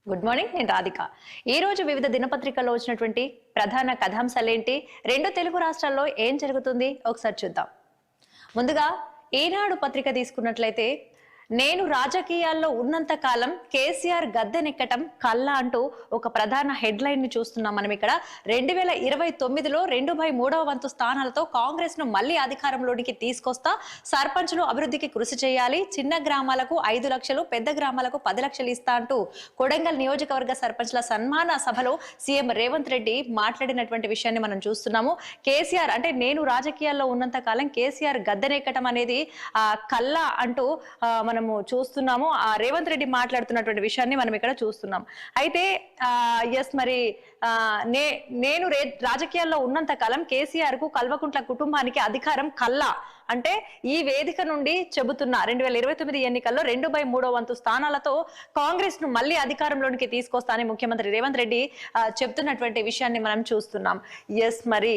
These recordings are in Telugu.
గుడ్ మార్నింగ్, నేను రాధిక. ఈ రోజు వివిధ దినపత్రికల్లో వచ్చినటువంటి ప్రధాన కథాంశాలేంటి, రెండు తెలుగు రాష్ట్రాల్లో ఏం జరుగుతుంది ఒకసారి చూద్దాం. ముందుగా ఈనాడు పత్రిక తీసుకున్నట్లయితే, నేను రాజకీయాల్లో ఉన్నంత కాలం కేసీఆర్ గద్దెనెక్కటం కల్లా అంటూ ఒక ప్రధాన హెడ్లైన్ ని చూస్తున్నాం మనం ఇక్కడ. 2029లో 2/3 వంతు స్థానాలతో కాంగ్రెస్ ను మళ్లీ అధికారంలోనికి తీసుకొస్తా, సర్పంచులు అభివృద్ధికి కృషి చేయాలి, చిన్న గ్రామాలకు 5 లక్షలు, పెద్ద గ్రామాలకు 10 లక్షలు ఇస్తా అంటూ కొడంగల్ నియోజకవర్గ సర్పంచ్ల సన్మాన సభలో సీఎం రేవంత్ రెడ్డి మాట్లాడినటువంటి విషయాన్ని మనం చూస్తున్నాము. కేసీఆర్ అంటే నేను రాజకీయాల్లో ఉన్నంత కాలం కేసీఆర్ గద్దెనెక్కటం అనేది కల్లా అంటూ మనము చూస్తున్నాము. రేవంత్ రెడ్డి మాట్లాడుతున్నటువంటి విషయాన్ని మనం ఇక్కడ చూస్తున్నాం. అయితే ఎస్ మరి నేను రాజకీయాల్లో ఉన్నంత కాలం కేసీఆర్ కు, కల్వకుంట్ల కుటుంబానికి అధికారం కల్లా అంటే ఈ వేదిక నుండి చెబుతున్నా 2029 ఎన్నికల్లో 2/3 వంతు స్థానాలతో కాంగ్రెస్ ను మళ్ళీ అధికారంలోనికి తీసుకొస్తానని ముఖ్యమంత్రి రేవంత్ రెడ్డి చెప్తున్నటువంటి విషయాన్ని మనం చూస్తున్నాం. ఎస్ మరి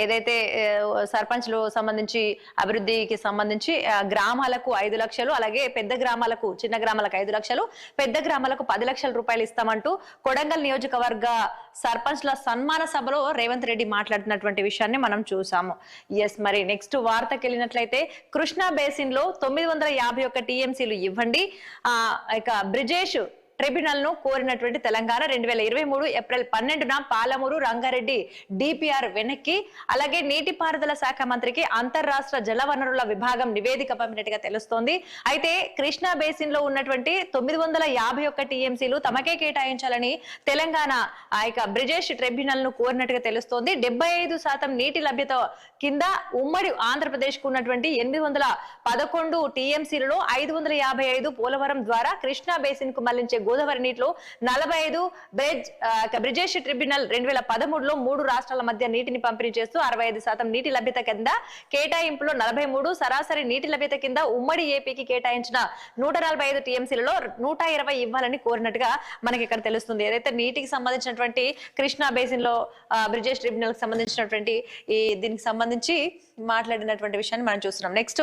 ఏదైతే సర్పంచ్లు సంబంధించి అభివృద్ధికి సంబంధించి గ్రామాలకు 5 లక్షలు, అలాగే పెద్ద గ్రామాలకు, చిన్న గ్రామాలకు 5 లక్షలు, పెద్ద గ్రామాలకు 10 లక్షల రూపాయలు ఇస్తామంటూ కొడంగల్ నియోజకవర్గ సర్పంచ్ల సన్మాన సభలో రేవంత్ రెడ్డి మాట్లాడుతున్నటువంటి విషయాన్ని మనం చూసాము. ఎస్ మరి నెక్స్ట్ వార్తకి వెళ్ళినట్లయితే, కృష్ణా బేసిన్ లో 951 టీఎంసీలు ఇవ్వండి, ఇక బ్రిజేష్ ట్రిబ్యునల్ ను కోరినటువంటి తెలంగాణ. 2023 ఏప్రిల్ 12న పాలమూరు రంగారెడ్డి డిపిఆర్ వెనక్కి. అలాగే నీటిపారుదల శాఖ మంత్రికి అంతర్రాష్ట్ర జలవనరుల విభాగం నివేదిక పంపినట్టుగా తెలుస్తోంది. అయితే కృష్ణా బేసిన్ లో ఉన్నటువంటి 951 టీఎంసీలు తమకే కేటాయించాలని తెలంగాణ బ్రిజేష్ ట్రిబ్యునల్ ను కోరినట్టుగా తెలుస్తోంది. 75% నీటి లభ్యత కింద ఉమ్మడి ఆంధ్రప్రదేశ్ కు ఉన్నటువంటి 811 టీఎంసీలలో 555 పోలవరం ద్వారా కృష్ణా బేసిన్ కు మళ్లించే గోదావరి నీటిలో 45 బ్రిజేష్ ట్రిబ్యునల్ 2013లో 3 రాష్ట్రాల మధ్య నీటిని పంపిణీ చేస్తూ 65% నీటి లభ్యత కింద కేటాయింపులో 43, సరాసరి నీటి లభ్యత కింద ఉమ్మడి ఏపీకి కేటాయించిన 145 టీఎంసీలలో 120 ఇవ్వాలని కోరినట్టుగా మనకి ఇక్కడ తెలుస్తుంది. ఏదైతే నీటికి సంబంధించినటువంటి కృష్ణా బేసిన్ లో బ్రిజేష్ ట్రిబ్యునల్ కి సంబంధించినటువంటి దీనికి సంబంధించి మాట్లాడినటువంటి విషయాన్ని మనం చూస్తున్నాం. నెక్స్ట్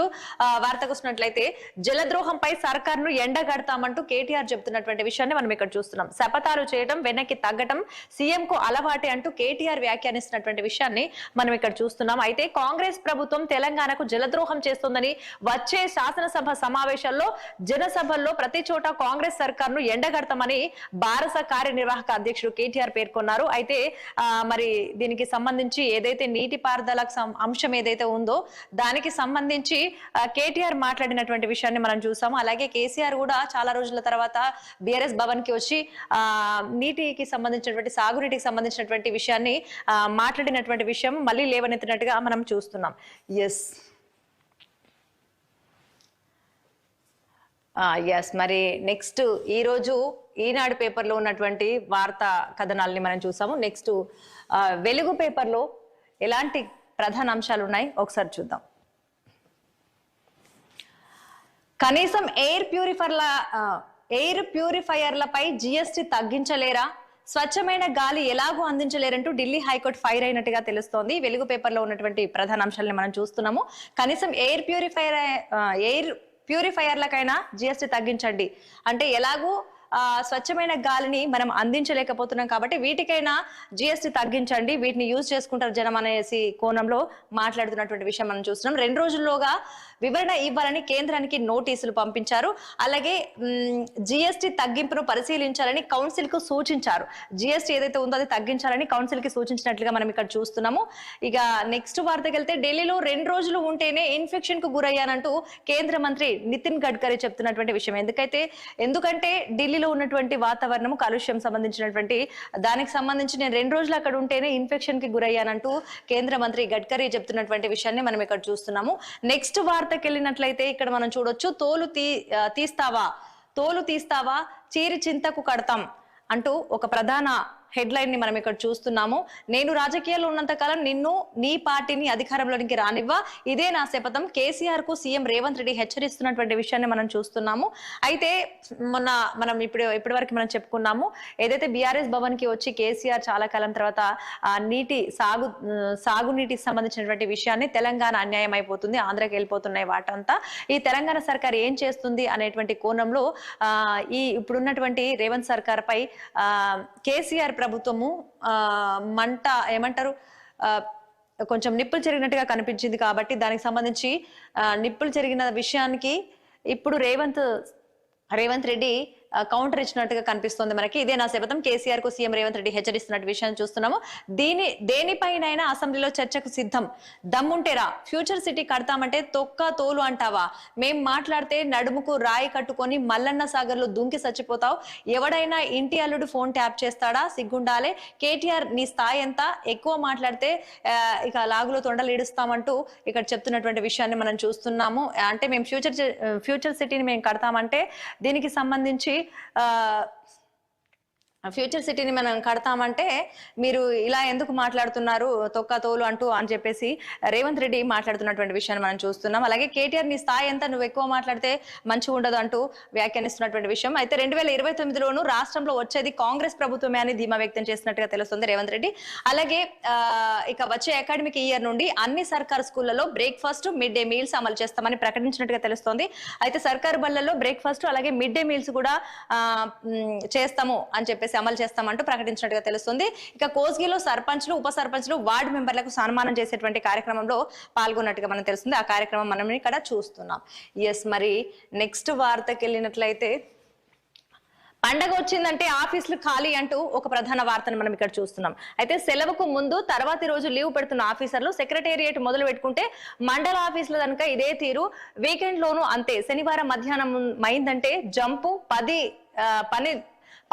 వార్తకు వస్తున్నట్లయితే, జలద్రోహంపై సర్కార్ను ఎండగడతామంటూ కేటీఆర్ చెబుతున్నటువంటి విషయాన్ని మనం ఇక్కడ చూస్తున్నాం. శపథాలు చేయడం వెనక్కి తగ్గడం సీఎం కు అలవాటే అంటూ కేటీఆర్ వ్యాఖ్యానిస్తున్నటువంటి విషయాన్ని మనం ఇక్కడ చూస్తున్నాం. అయితే కాంగ్రెస్ ప్రభుత్వం తెలంగాణకు జలద్రోహం చేస్తుందని వచ్చే శాసనసభ సమావేశాల్లో, జనసభల్లో ప్రతి చోట కాంగ్రెస్ సర్కార్ను ఎండగడతామని భారత కార్యనిర్వాహక అధ్యక్షుడు కేటీఆర్ పేర్కొన్నారు. అయితే మరి దీనికి సంబంధించి ఏదైతే నీటిపారుదల అంశం ఏదైతే ఉందో దానికి సంబంధించి కేటీఆర్ మాట్లాడినటువంటి విషయాన్ని మనం చూసాము. అలాగే కేసీఆర్ కూడా చాలా రోజుల తర్వాత బిఆర్ఎస్ భవన్ కి వచ్చి నీటికి సంబంధించినటువంటి, సాగునీటికి సంబంధించినటువంటి విషయాన్ని మాట్లాడినటువంటి విషయం మళ్ళీ లేవనెత్తినట్టుగా మనం చూస్తున్నాం. ఎస్ మరి నెక్స్ట్ ఈ రోజు ఈనాడు పేపర్ లో ఉన్నటువంటి వార్తా కథనాలని మనం చూసాము. నెక్స్ట్ వెలుగు పేపర్ లో ఎలాంటి ప్రధాన అంశాలు ఉన్నాయి ఒకసారి చూద్దాం. కనీసం ఎయిర్ ప్యూరిఫైయర్లపై జిఎస్టీ తగ్గించలేరా, స్వచ్ఛమైన గాలి ఎలాగూ అందించలేరంటూ ఢిల్లీ హైకోర్టు ఫైర్ అయినట్టుగా తెలుస్తోంది. వెలుగు పేపర్ లో ఉన్నటువంటి ప్రధాన అంశాలను మనం చూస్తున్నాము. కనీసం ఎయిర్ ప్యూరిఫైయర్లకైనా జిఎస్టీ తగ్గించండి అంటే, ఎలాగూ స్వచ్ఛమైన గాలిని మనం అందించలేకపోతున్నాం కాబట్టి వీటికైనా జిఎస్టీ తగ్గించండి, వీటిని యూజ్ చేసుకుంటారు జనం అనేసి కోణంలో మాట్లాడుతున్నటువంటి విషయం మనం చూస్తున్నాం. 2 రోజుల్లోగా వివరణ ఇవ్వాలని కేంద్రానికి నోటీసులు పంపించారు. అలాగే జిఎస్టీ తగ్గింపును పరిశీలించాలని కౌన్సిల్ కు సూచించారు. జిఎస్టీ ఏదైతే ఉందో అది తగ్గించాలని కౌన్సిల్ కి సూచించినట్లుగా మనం ఇక్కడ చూస్తున్నాము. ఇక నెక్స్ట్ వార్తకి వెళ్తే, ఢిల్లీలో 2 రోజులు ఉంటేనే ఇన్ఫెక్షన్ కు గురయ్యానంటూ కేంద్ర మంత్రి నితిన్ గడ్కరీ చెప్తున్నటువంటి విషయం. ఎందుకంటే ఢిల్లీలో ఉన్నటువంటి వాతావరణం కాలుష్యం సంబంధించినటువంటి దానికి సంబంధించి నేను 2 రోజులు అక్కడ ఉంటేనే ఇన్ఫెక్షన్ కి గురయ్యానంటూ కేంద్ర మంత్రి గడ్కరీ చెప్తున్నటువంటి విషయాన్ని మనం ఇక్కడ చూస్తున్నాము. నెక్స్ట్ వార్తకి వెళ్ళినట్లయితే ఇక్కడ మనం చూడొచ్చు, తోలు తీస్తావా చీరి చింతకు కడతాం అంటూ ఒక ప్రధాన హెడ్లైన్ ని మనం ఇక్కడ చూస్తున్నాము. నేను రాజకీయాల్లో ఉన్నంత కాలం నిన్ను నీ పార్టీని అధికారంలోనికి రానివ్వ, ఇదే నా శపథం, కేసీఆర్ కు సీఎం రేవంత్ రెడ్డి హెచ్చరిస్తున్నటువంటి విషయాన్ని మనం చూస్తున్నాము. అయితే మొన్న మనం ఇప్పటి వరకు మనం చెప్పుకున్నాము, ఏదైతే బీఆర్ఎస్ భవన్ కి వచ్చి కేసీఆర్ చాలా కాలం తర్వాత సాగునీటికి సంబంధించినటువంటి విషయాన్ని తెలంగాణ అన్యాయం అయిపోతుంది, ఆంధ్రాకి వెళ్ళిపోతున్నాయి వాటంతా, ఈ తెలంగాణ సర్కార్ ఏం చేస్తుంది అనేటువంటి కోణంలో ఇప్పుడున్నటువంటి రేవంత్ సర్కార్ పై కేసీఆర్ ప్రభుత్వము మంట ఏమంటారు కొంచెం నిప్పులు చెరిగినట్టుగా కనిపించింది. కాబట్టి దానికి సంబంధించి నిప్పులు చెరిగిన విషయానికి ఇప్పుడు రేవంత్ రెడ్డి కౌంటర్ ఇచ్చినట్టుగా కనిపిస్తుంది మనకి. ఇదే నా శపథం, కేసీఆర్ కు సీఎం రేవంత్ రెడ్డి హెచ్చరిస్తున్నట్టు విషయాన్ని చూస్తున్నాము. దేనిపైనైనా అసెంబ్లీలో చర్చకు సిద్ధం, దమ్ముంటేరా, ఫ్యూచర్ సిటీ కడతామంటే తొక్క తోలు అంటావా, మేం మాట్లాడితే నడుముకు రాయి కట్టుకొని మల్లన్న సాగర్ లో దుంకి చచ్చిపోతావు, ఎవడైనా ఇంటి అల్లుడు ఫోన్ ట్యాప్ చేస్తాడా, సిగ్గుండాలే, కేటీఆర్ నీ స్థాయి ఎంత, ఎక్కువ మాట్లాడితే ఇక లాగులో తొండలు ఈడుస్తామంటూ ఇక్కడ చెప్తున్నటువంటి విషయాన్ని మనం చూస్తున్నాము. అంటే మేము ఫ్యూచర్ సిటీని మేము కడతామంటే దీనికి సంబంధించి ఫ్యూచర్ సిటీని మనం కడతామంటే మీరు ఇలా ఎందుకు మాట్లాడుతున్నారు తొక్క తోలు అంటూ అని చెప్పేసి రేవంత్ రెడ్డి మాట్లాడుతున్నటువంటి విషయాన్ని మనం చూస్తున్నాం. అలాగే కేటీఆర్ నీ స్థాయి ఎంత, నువ్వు ఎక్కువ మాట్లాడితే మంచిగా ఉండదు అంటూ వ్యాఖ్యానిస్తున్నటువంటి విషయం. అయితే 2029లోను రాష్ట్రంలో వచ్చేది కాంగ్రెస్ ప్రభుత్వమే అని ధీమా వ్యక్తం చేసినట్టుగా తెలుస్తుంది రేవంత్ రెడ్డి. అలాగే ఇక వచ్చే అకాడమిక్ ఇయర్ నుండి అన్ని సర్కారు స్కూళ్లలో బ్రేక్ఫాస్ట్, మిడ్ డే మీల్స్ అమలు చేస్తామని ప్రకటించినట్టుగా తెలుస్తోంది. అయితే సర్కారు బళ్లలో బ్రేక్ఫాస్ట్ అలాగే మిడ్ డే మీల్స్ కూడా చేస్తాము అని చెప్పేసి అమలు చేస్తామంటూ ప్రకటించినట్టుగా తెలుస్తుంది. ఇక కోస్గిలో సర్పంచ్లు, ఉప సర్పంచ్లు, వార్డు మెంబర్లకు సన్మానం చేసేటువంటి కార్యక్రమంలో పాల్గొన్నట్టుగా మనం తెలుస్తుంది. ఆ కార్యక్రమం మనం ఇక్కడ చూస్తున్నాం. మరి నెక్స్ట్ వార్తకి వెళ్ళినట్లయితే, పండగ వచ్చిందంటే ఆఫీసులు ఖాళీ అంటూ ఒక ప్రధాన వార్తను మనం ఇక్కడ చూస్తున్నాం. అయితే సెలవుకు ముందు తర్వాతి రోజు లీవ్ పెడుతున్న ఆఫీసర్లు సెక్రటేరియట్ మొదలు పెట్టుకుంటే మండల ఆఫీసులు కనుక ఇదే తీరు, వీకెండ్ లోను అంతే. శనివారం మధ్యాహ్నం అయిందంటే జంపు,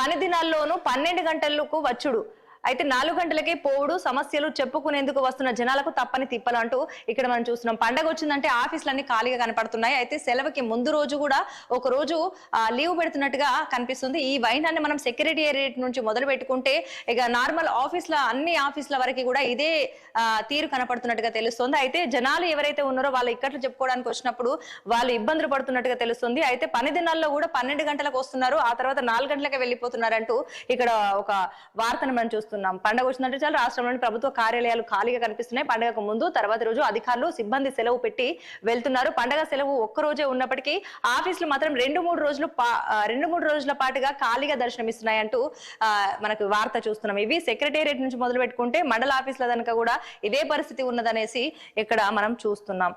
పని దినాల్లోనూ 12 గంటలకు వచ్చుడు, అయితే 4 గంటలకే పోవుడు, సమస్యలు చెప్పుకునేందుకు వస్తున్న జనాలకు తప్పని తిప్పలంటూ ఇక్కడ మనం చూస్తున్నాం. పండగ వచ్చిందంటే ఆఫీసులన్నీ ఖాళీగా కనపడుతున్నాయి. అయితే సెలవుకి ముందు రోజు కూడా ఒక రోజు లీవ్ పెడుతున్నట్టుగా కనిపిస్తుంది. ఈ వైనాన్ని మనం సెక్రటేరియట్ నుంచి మొదలు పెట్టుకుంటే ఇక నార్మల్ అన్ని ఆఫీసుల వరకు కూడా ఇదే తీరు కనపడుతున్నట్టుగా తెలుస్తుంది. అయితే జనాలు ఎవరైతే ఉన్నారో వాళ్ళు ఇక్కట్లు చెప్పుకోవడానికి వచ్చినప్పుడు వాళ్ళు ఇబ్బందులు పడుతున్నట్టుగా తెలుస్తుంది. అయితే పని దినాల్లో కూడా 12 గంటలకు వస్తున్నారు, ఆ తర్వాత 4 గంటలకే వెళ్ళిపోతున్నారంటూ ఇక్కడ ఒక వార్తను మనం చూస్తున్నాం. పండుగ వచ్చిందంటే చాలు రాష్ట్రంలోని ప్రభుత్వ కార్యాలయాలు ఖాళీగా కనిపిస్తున్నాయి. పండుగకు ముందు తర్వాత రోజు అధికారులు, సిబ్బంది సెలవు పెట్టి వెళ్తున్నారు. పండుగ సెలవు ఒక్క రోజే ఉన్నప్పటికీ ఆఫీసులు మాత్రం 2-3 రోజుల పాటుగా ఖాళీగా దర్శనమిస్తున్నాయంటూ మనకు వార్త చూస్తున్నాం. ఇవి సెక్రటేరియట్ నుంచి మొదలు పెట్టుకుంటే మండల ఆఫీసుల దానిక కూడా ఇదే పరిస్థితి ఉన్నదనేసి ఇక్కడ మనం చూస్తున్నాం.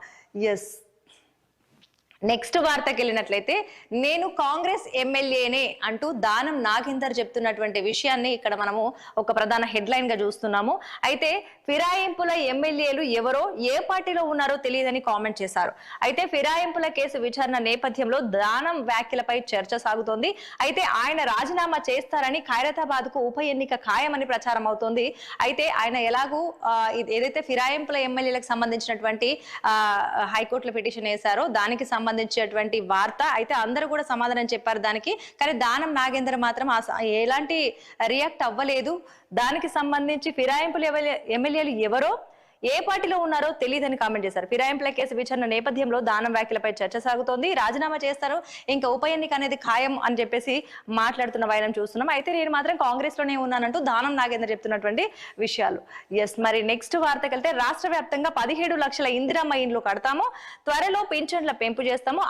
నెక్స్ట్ వార్తకి వెళ్ళినట్లయితే, నేను కాంగ్రెస్ ఎమ్మెల్యేనే అంటూ దానం నాగేందర్ చెప్తున్నటువంటి విషయాన్ని ఇక్కడ మనము ఒక ప్రధాన హెడ్లైన్ గా చూస్తున్నాము. అయితే ఫిరాయింపుల ఎమ్మెల్యేలు ఎవరో, ఏ పార్టీలో ఉన్నారో తెలియదని కామెంట్ చేశారు. అయితే ఫిరాయింపుల కేసు విచారణ నేపథ్యంలో దానం వ్యాఖ్యలపై చర్చ సాగుతోంది. అయితే ఆయన రాజీనామా చేస్తారని, ఖైరతాబాద్ కు ఉప ఎన్నిక ఖాయమని ప్రచారం అవుతోంది. అయితే ఆయన ఎలాగూ ఏదైతే ఫిరాయింపుల ఎమ్మెల్యేలకు సంబంధించినటువంటి హైకోర్టులో పిటిషన్ వేశారో దానికి సంబంధించినటువంటి వార్త. అయితే అందరూ కూడా సమాధానం చెప్పారు దానికి, కానీ దానం నాగేందర్ మాత్రం ఎలాంటి రియాక్ట్ అవ్వలేదు. దానికి సంబంధించి ఫిరాయింపుల ఎమ్మెల్యేలు ఎవరో, ఏ పార్టీలో ఉన్నారో తెలియదని కామెంట్ చేశారు. ఫిరాయింపుల కేసు విచారణ నేపథ్యంలో దానం వ్యాఖ్యలపై చర్చ సాగుతోంది. రాజీనామా చేస్తారు, ఇంకా ఉప ఎన్నిక అనేది ఖాయం అని చెప్పేసి మాట్లాడుతున్న వైనం చూస్తున్నాం. అయితే నేను మాత్రం కాంగ్రెస్ లోనే ఉన్నానంటూ దానం నాగేందర్ చెప్తున్నటువంటి విషయాలు. మరి నెక్స్ట్ వార్తకి వెళ్తే, రాష్ట్ర వ్యాప్తంగా 17 లక్షల ఇందిరమ్మ ఇండ్లు కడతాము, త్వరలో పింఛన్ల పెంపు చేస్తాము,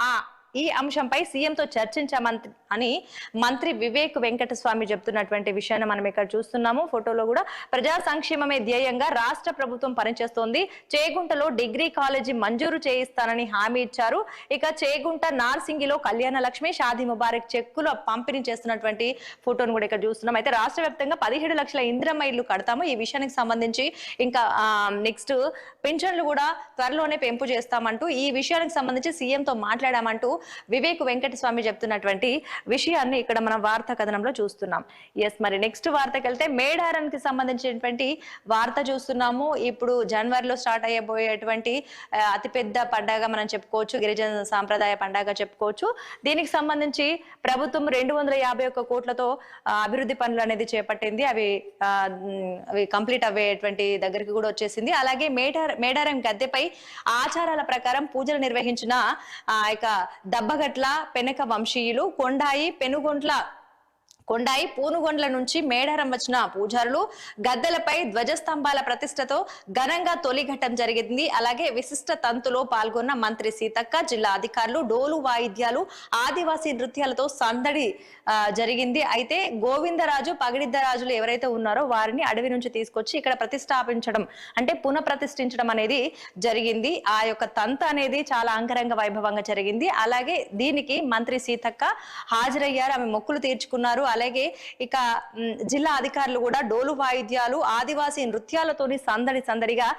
ఈ అంశంపై సీఎంతో చర్చించామని అని మంత్రి వివేక్ వెంకటస్వామి చెప్తున్నటువంటి విషయాన్ని మనం ఇక్కడ చూస్తున్నాము. ఫోటోలో కూడా ప్రజా సంక్షేమమే ధ్యేయంగా రాష్ట్ర ప్రభుత్వం పనిచేస్తోంది. చేగుంటలో డిగ్రీ కాలేజీ మంజూరు చేయిస్తానని హామీ ఇచ్చారు. ఇక చేగుంట నార్సింగిలో కళ్యాణ లక్ష్మి, షాదీ ముబారక్ చెక్కులు పంపిణీ చేస్తున్నటువంటి ఫోటోను కూడా ఇక్కడ చూస్తున్నాం. అయితే రాష్ట్ర వ్యాప్తంగా 17 లక్షల ఇందిరమ్మ ఇళ్లు కడతాము. ఈ విషయానికి సంబంధించి ఇంకా నెక్స్ట్ పింఛన్లు కూడా త్వరలోనే పెంపు చేస్తామంటూ, ఈ విషయానికి సంబంధించి సీఎంతో మాట్లాడామంటూ వివేక్ వెంకటస్వామి చెప్తున్నటువంటి విషయాన్ని ఇక్కడ మనం వార్తా కథనంలో చూస్తున్నాం. ఎస్, మరి నెక్స్ట్ వార్తకి వెళ్తే మేడారానికి సంబంధించినటువంటి వార్త చూస్తున్నాము. ఇప్పుడు జనవరిలో స్టార్ట్ అయ్యబోయేటువంటి అతిపెద్ద పండగ మనం చెప్పుకోవచ్చు, గిరిజన సాంప్రదాయ పండగ చెప్పుకోవచ్చు. దీనికి సంబంధించి ప్రభుత్వం 251 కోట్లతో అభివృద్ధి పనులు అనేది చేపట్టింది. అవి కంప్లీట్ అయ్యేటువంటి దగ్గరికి కూడా వచ్చేసింది. అలాగే మేడారం గద్దెపై ఆచారాల ప్రకారం పూజలు నిర్వహించిన దబ్బగట్ల పెనక వంశీయులు కొండాయి పూనుగొండ్ల నుంచి మేడారం వచ్చిన పూజారులు గద్దెలపై ధ్వజస్తంభాల ప్రతిష్టతో ఘనంగా తొలి ఘట్టం జరిగింది. అలాగే విశిష్ట తంతులో పాల్గొన్న మంత్రి సీతక్క, జిల్లా అధికారులు డోలు వాయిద్యాలు ఆదివాసీ నృత్యాలతో సందడి జరిగింది. అయితే గోవిందరాజు పగిడిద్దరాజులు ఎవరైతే ఉన్నారో వారిని అడవి నుంచి తీసుకొచ్చి ఇక్కడ ప్రతిష్టాపించడం అంటే పునఃప్రతిష్ఠించడం అనేది జరిగింది. ఆ యొక్క తంత అనేది చాలా అంగరంగ వైభవంగా జరిగింది. అలాగే దీనికి మంత్రి సీతక్క హాజరయ్యారు, ఆమె మొక్కులు తీర్చుకున్నారు. అలాగే జిల్లా అధికారులు కూడా డోలు వాయిద్యాలు ఆదివాసీ నృత్యాలతోని సందడిగా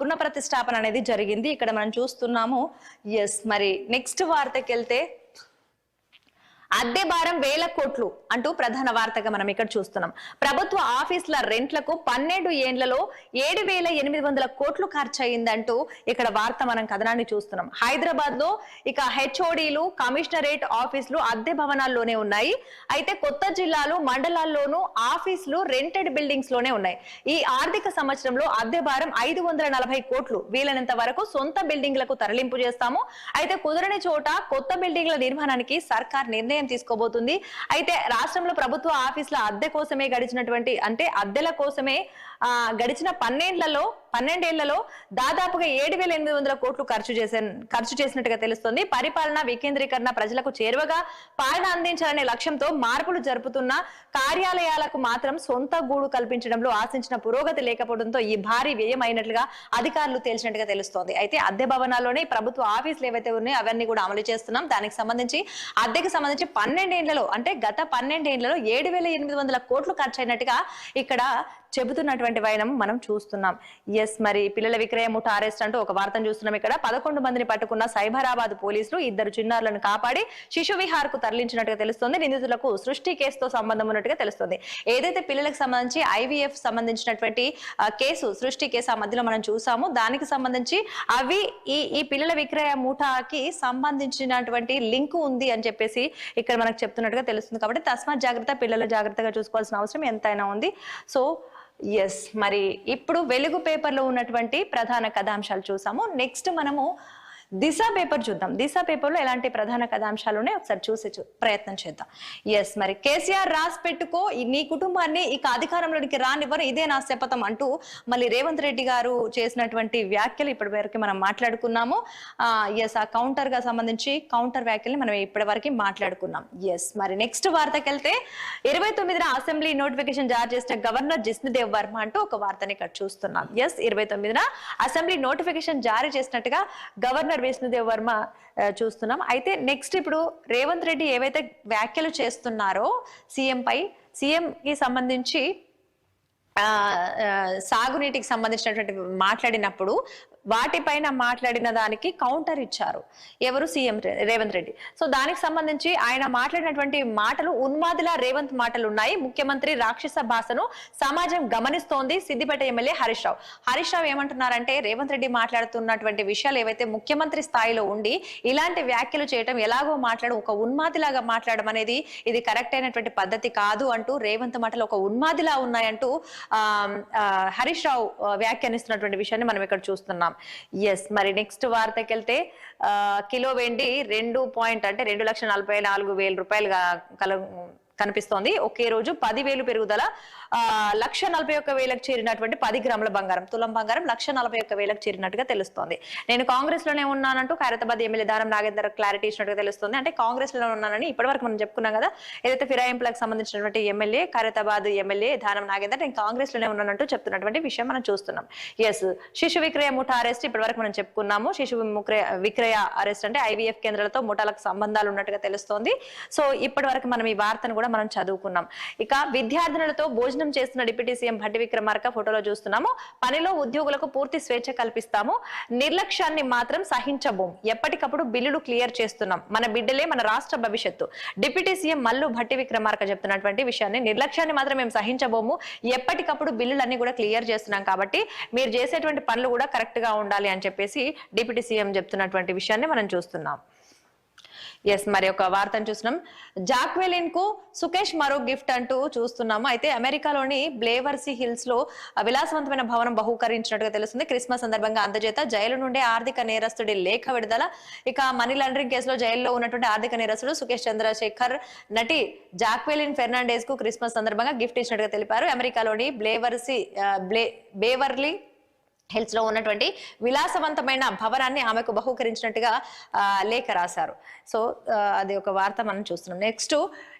పునఃప్రతిష్టాపన అనేది జరిగింది. ఇక్కడ మనం చూస్తున్నాము. ఎస్, మరి నెక్స్ట్ వార్తకి వెళ్తే అద్దె భారం 1000 కోట్లు అంటూ ప్రధాన వార్తగా మనం ఇక్కడ చూస్తున్నాం. ప్రభుత్వ ఆఫీసుల రెంట్లకు 12 ఏండ్లలో 7,800 కోట్లు ఖర్చు అయిందంటూ ఇక్కడ వార్త మనం కథనాన్ని చూస్తున్నాం. హైదరాబాద్ లో హెచ్ఓడీలు కమిషనరేట్ ఆఫీసులు అద్దె భవనాల్లోనే ఉన్నాయి. అయితే కొత్త జిల్లాలు మండలాల్లోనూ ఆఫీసులు రెంటెడ్ బిల్డింగ్స్ లోనే ఉన్నాయి. ఈ ఆర్థిక సంవత్సరంలో అద్దె భారం 540 కోట్లు. వీలైనంత వరకు సొంత బిల్డింగ్లకు తరలింపు చేస్తాము. అయితే కుదరని చోట కొత్త బిల్డింగ్ల నిర్మాణానికి సర్కార్ నిర్ణయం తీసుకోబోతుంది. అయితే రాష్ట్రంలో ప్రభుత్వ ఆఫీసుల అద్దె కోసమే అద్దెల కోసమే గడిచిన 12 ఏళ్లలో దాదాపుగా 7,800 కోట్లు ఖర్చు చేసినట్టుగా తెలుస్తుంది. పరిపాలన వికేంద్రీకరణ, ప్రజలకు చేరువగా పాలన అందించాలనే లక్ష్యంతో మార్పులు జరుపుతున్న కార్యాలయాలకు మాత్రం సొంత గూడు కల్పించడంలో ఆశించిన పురోగతి లేకపోవడంతో ఈ భారీ వ్యయం అయినట్లుగా అధికారులు తేల్చినట్టుగా తెలుస్తోంది. అయితే అద్దె భవనాల్లోనే ప్రభుత్వ ఆఫీసులు ఏవైతే ఉన్నాయో అవన్నీ కూడా అమలు చేస్తున్నాం. దానికి సంబంధించి అద్దెకి సంబంధించి 12 ఏళ్లలో గత 12 ఏళ్లలో 7,800 కోట్లు ఖర్చు అయినట్టుగా ఇక్కడ చెబుతున్నటువంటి వైనం మనం చూస్తున్నాం. ఎస్, మరి పిల్లల విక్రయ ముఠా అరెస్ట్ అంటూ ఒక వార్తను చూస్తున్నాం. ఇక్కడ 11 మందిని పట్టుకున్న సైబరాబాద్ పోలీసులు 2 చిన్నారులను కాపాడి శిశు విహార్ కు తరలించినట్టుగా తెలుస్తుంది. నిందితులకు సృష్టి కేసుతో సంబంధం ఉన్నట్టుగా తెలుస్తుంది. ఏదైతే పిల్లలకు సంబంధించి IVF సంబంధించినటువంటి కేసు సృష్టి కేసు ఆ మధ్యలో మనం చూసాము. దానికి సంబంధించి అవి ఈ పిల్లల విక్రయ ముఠాకి సంబంధించినటువంటి లింక్ ఉంది అని చెప్పేసి ఇక్కడ మనకు చెప్తున్నట్టుగా తెలుస్తుంది. కాబట్టి తస్మాత్ జాగ్రత్త, పిల్లలు జాగ్రత్తగా చూసుకోవాల్సిన అవసరం ఎంతైనా ఉంది. సో ఎస్, మరి ఇప్పుడు వెలుగు పేపర్లో ఉన్నటువంటి ప్రధాన కథాంశాలు చూసాము. నెక్స్ట్ మనము దిశ పేపర్ చూద్దాం. దిశ పేపర్ లో ఎలాంటి ప్రధాన కథాంశాలు ఉన్నాయో ఒకసారి చూసే ప్రయత్నం చేద్దాం. ఎస్, మరి కేసీఆర్ రాసి పెట్టుకో నీ కుటుంబాన్ని అధికారంలోనికి రానివ్వరు, ఇదే నా శపథం అంటూ మళ్ళీ రేవంత్ రెడ్డి గారు చేసినటువంటి వ్యాఖ్యలు ఇప్పటి వరకు మనం మాట్లాడుకున్నాము. ఎస్, ఆ కౌంటర్ గా సంబంధించి కౌంటర్ వ్యాఖ్యల్ని మనం ఇప్పటి వరకు మాట్లాడుకున్నాం. ఎస్, మరి నెక్స్ట్ వార్తకి వెళ్తే 29న అసెంబ్లీ నోటిఫికేషన్ జారీ చేసిన గవర్నర్ జిష్ణుదేవ్ వర్మ అంటూ ఒక వార్తని ఇక్కడ చూస్తున్నాం. ఎస్, 29న అసెంబ్లీ నోటిఫికేషన్ జారీ చేసినట్టుగా గవర్నర్ విష్ణుదేవ్ వర్మ చూస్తున్నాం. అయితే నెక్స్ట్ ఇప్పుడు రేవంత్ రెడ్డి ఏవైతే వ్యాఖ్యలు చేస్తున్నారో సీఎం కి సంబంధించి సాగునీటికి సంబంధించినటువంటి మాట్లాడినప్పుడు వాటిపైన మాట్లాడిన దానికి కౌంటర్ ఇచ్చారు ఎవరు, సీఎం రేవంత్ రెడ్డి. సో దానికి సంబంధించి ఆయన మాట్లాడినటువంటి మాటలు ఉన్మాదిలా రేవంత్ మాటలు ఉన్నాయి. ముఖ్యమంత్రి రాక్షస భాషను సమాజం గమనిస్తోంది. సిద్దిపేట ఎమ్మెల్యే హరీష్ రావు ఏమంటున్నారంటే రేవంత్ రెడ్డి మాట్లాడుతున్నటువంటి విషయాలు ఏవైతే ముఖ్యమంత్రి స్థాయిలో ఉండి ఇలాంటి వ్యాఖ్యలు చేయడం, ఎలాగో ఒక ఉన్మాదిలాగా మాట్లాడడం అనేది ఇది కరెక్ట్ అయినటువంటి పద్ధతి కాదు అంటూ రేవంత్ మాటలు ఒక ఉన్మాదిలా ఉన్నాయంటూ హరీష్ రావు వ్యాఖ్యానిస్తున్నటువంటి విషయాన్ని మనం ఇక్కడ చూస్తున్నాం. ఎస్, మరి నెక్స్ట్ వార్తకి వెళ్తే కిలో వెండి 2,44,000 రూపాయలుగా కనిపిస్తోంది. ఒకే రోజు 10,000 పెరుగుదల. 1,41,000కు చేరినటువంటి 10 గ్రాముల బంగారం, తులం బంగారం 1,41,000కు చేరినట్టుగా తెలుస్తోంది. నేను కాంగ్రెస్ లోనే ఉన్నానంటూ ఖైరతాబాద్ ఎమ్మెల్యే దానం నాగేందర్ క్లారిటీ ఇచ్చినట్టుగా తెలుస్తుంది. అంటే కాంగ్రెస్ లోనే ఉన్నానని ఇప్పటివరకు మనం చెప్పుకున్నాం కదా, ఏదైతే ఫిరాయింపులకు సంబంధించినటువంటి ఎమ్మెల్యే ఖైరతాబాద్ ఎమ్మెల్యే దానం నాగేందర్ నేను కాంగ్రెస్ లోనే ఉన్నానంటూ చెప్తున్నటువంటి విషయం మనం చూస్తున్నాం. ఎస్, శిశు విక్రయ ముఠా అరెస్ట్ ఇప్పటివరకు మనం చెప్పుకున్నాము. శిశు విక్రయ అరెస్ట్ అంటే IVF కేంద్రాలతో ముఠాలకు సంబంధాలు ఉన్నట్టుగా తెలుస్తోంది. సో ఇప్పటి వరకు మనం ఈ వార్తను కూడా మనం చదువుకున్నాం. ఇక విద్యార్థినులతో భోజనం చేస్తున్న డిప్యూటీ సీఎం భట్టి విక్రమార్క ఫోటోలో చూస్తున్నాము. పనిలో ఉద్యోగులకు పూర్తి స్వేచ్ఛ కల్పిస్తాము, నిర్లక్ష్యాన్ని మాత్రం సహించబోం, ఎప్పటికప్పుడు బిల్లులు క్లియర్ చేస్తున్నాం, మన బిడ్డలే మన రాష్ట్ర భవిష్యత్తు. డిప్యూటీ సీఎం మల్లు భట్టి విక్రమార్క చెప్తున్నటువంటి విషయాన్ని, నిర్లక్ష్యాన్ని మాత్రం మేము సహించబోము, ఎప్పటికప్పుడు బిల్లులన్నీ కూడా క్లియర్ చేస్తున్నాం, కాబట్టి మీరు చేసేటువంటి పనులు కూడా కరెక్ట్ గా ఉండాలి అని చెప్పేసి డిప్యూటీ సీఎం చెప్తున్నటువంటి విషయాన్ని మనం చూస్తున్నాం. ఎస్, మరి ఒక వార్తను చూస్తున్నాం. జాక్వెలిన్ కు సుకేష్ మరో గిఫ్ట్ అంటూ చూస్తున్నాము. అయితే అమెరికాలోని బ్లేవర్సీ హిల్స్ లో విలాసవంతమైన భవనం బహూకరించినట్టుగా తెలుస్తుంది. క్రిస్మస్ సందర్భంగా అందజేత జైలు నుండి ఆర్థిక నేరస్తుడి లేఖ విడుదల. ఇక మనీ లాండరింగ్ కేసులో జైల్లో ఉన్నటువంటి ఆర్థిక నేరస్తుడు సుకేష్ చంద్రశేఖర్ నటి జాక్వెలిన్ ఫెర్నాండెజ్ కు క్రిస్మస్ సందర్భంగా గిఫ్ట్ ఇచ్చినట్టుగా తెలిపారు. అమెరికాలోని బేవర్లీ హిల్స్ లో ఉన్నటువంటి విలాసవంతమైన భవనాన్ని ఆమెకు బహూకరించినట్టుగా లేఖ రాశారు. సో అది ఒక వార్త మనం చూస్తున్నాం. నెక్స్ట్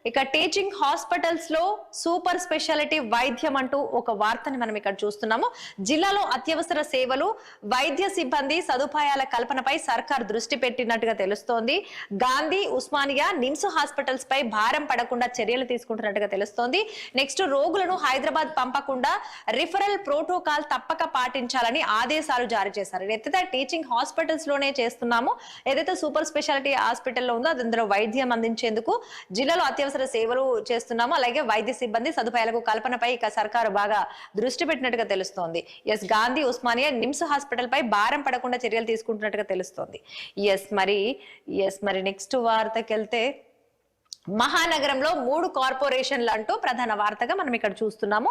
ఇక టీచింగ్ హాస్పిటల్స్ లో సూపర్ స్పెషాలిటీ వైద్యం అంటూ ఒక వార్తని మనం ఇక్కడ చూస్తున్నాము. జిల్లాలో అత్యవసర సేవలు, వైద్య సిబ్బంది సదుపాయాల కల్పనపై సర్కార్ దృష్టి పెట్టినట్టుగా తెలుస్తోంది. గాంధీ, ఉస్మానియా, నిమ్స్ హాస్పిటల్స్ పై భారం పడకుండా చర్యలు తీసుకుంటున్నట్టుగా తెలుస్తోంది. నెక్స్ట్ రోగులను హైదరాబాద్ పంపకుండా రిఫరల్ ప్రోటోకాల్ తప్పక పాటించాలని ఆదేశాలు జారీ చేశారు. ఏదైతే టీచింగ్ హాస్పిటల్స్ లోనే చేస్తున్నామో, ఏదైతే సూపర్ స్పెషాలిటీ హాస్పిటల్లో ఉందో అందులో వైద్యం అందించేందుకు జిల్లాలో అత్యవసర సేవలు చేస్తున్నాము, అలాగే వైద్య సిబ్బంది సదుపాయాలకు కల్పనపై ఇక సర్కారు బాగా దృష్టి పెట్టినట్టుగా తెలుస్తోంది. ఎస్, గాంధీ, ఉస్మానియా, నిమ్స్ హాస్పిటల్ పై భారం పడకుండా చర్యలు తీసుకుంటున్నట్టుగా తెలుస్తోంది. ఎస్ మరి నెక్స్ట్ వార్తకి వెళ్తే, మహానగరంలో 3 కార్పొరేషన్లు అంటూ ప్రధాన వార్తగా మనం ఇక్కడ చూస్తున్నాము.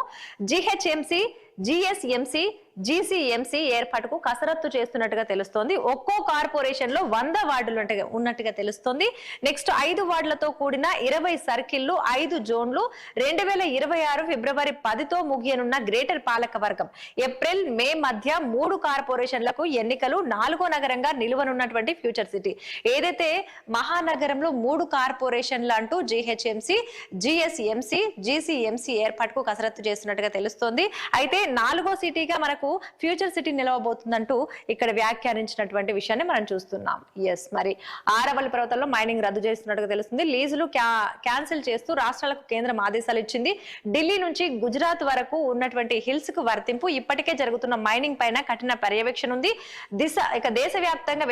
జిహెచ్ఎంసి, జిఎస్ఎంసి, జీసీఎంసీ ఏర్పాటుకు కసరత్తు చేస్తున్నట్టుగా తెలుస్తోంది. ఒక్కో కార్పొరేషన్ లో 100 వార్డులు ఉన్నట్టుగా తెలుస్తోంది. నెక్స్ట్ 5 వార్డులతో కూడిన 20 సర్కిళ్లు, 5 జోన్లు, 2026 ఫిబ్రవరి 10తో ముగియనున్న గ్రేటర్ పాలక వర్గం. ఏప్రిల్, మే మధ్య 3 కార్పొరేషన్లకు ఎన్నికలు, 4వ నగరంగా నిలువనున్నటువంటి ఫ్యూచర్ సిటీ. ఏదైతే మహానగరంలో 3 కార్పొరేషన్లు అంటూ జిహెచ్ఎంసి, జిఎస్ఎంసి, జీసీఎంసీ ఏర్పాటుకు కసరత్తు చేస్తున్నట్టుగా తెలుస్తోంది. అయితే 4వ సిటీగా మనకు ఫ్యూచర్ సిటీ నిలవబోతుందంటూ ఇక్కడ వ్యాఖ్యానించినటువంటి విషయాన్ని మనం చూస్తున్నాం. ఎస్, మరి ఆరవల్లి పర్వతాల్లో మైనింగ్ రద్దు చేస్తున్నట్టుగా తెలుస్తుంది. లీజులు క్యాన్సిల్ చేస్తూ రాష్ట్రాలకు కేంద్రం ఆదేశాలు ఇచ్చింది. ఢిల్లీ నుంచి గుజరాత్ వరకు ఉన్నటువంటి హిల్స్ కు వర్తింపు. ఇప్పటికే జరుగుతున్న మైనింగ్ పైన కఠిన పర్యవేక్షణ ఉంది. దేశవ్యాప్తంగా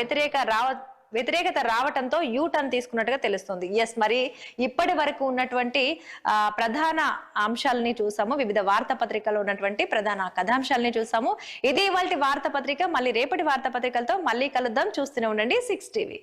వ్యతిరేకత రావటంతో యూ టర్న్ తీసుకున్నట్టుగా తెలుస్తుంది. ఎస్, మరి ఇప్పటి వరకు ఉన్నటువంటి ప్రధాన అంశాలని చూసాము, వివిధ వార్తాపత్రికల్లో ఉన్నటువంటి ప్రధాన కథాంశాలని చూసాము. ఇది ఇవాల్టి వార్తాపత్రిక. మళ్ళీ రేపటి వార్తాపత్రికలతో మళ్ళీ కలుద్దాం. చూస్తూనే ఉండండి 6 టీవీ.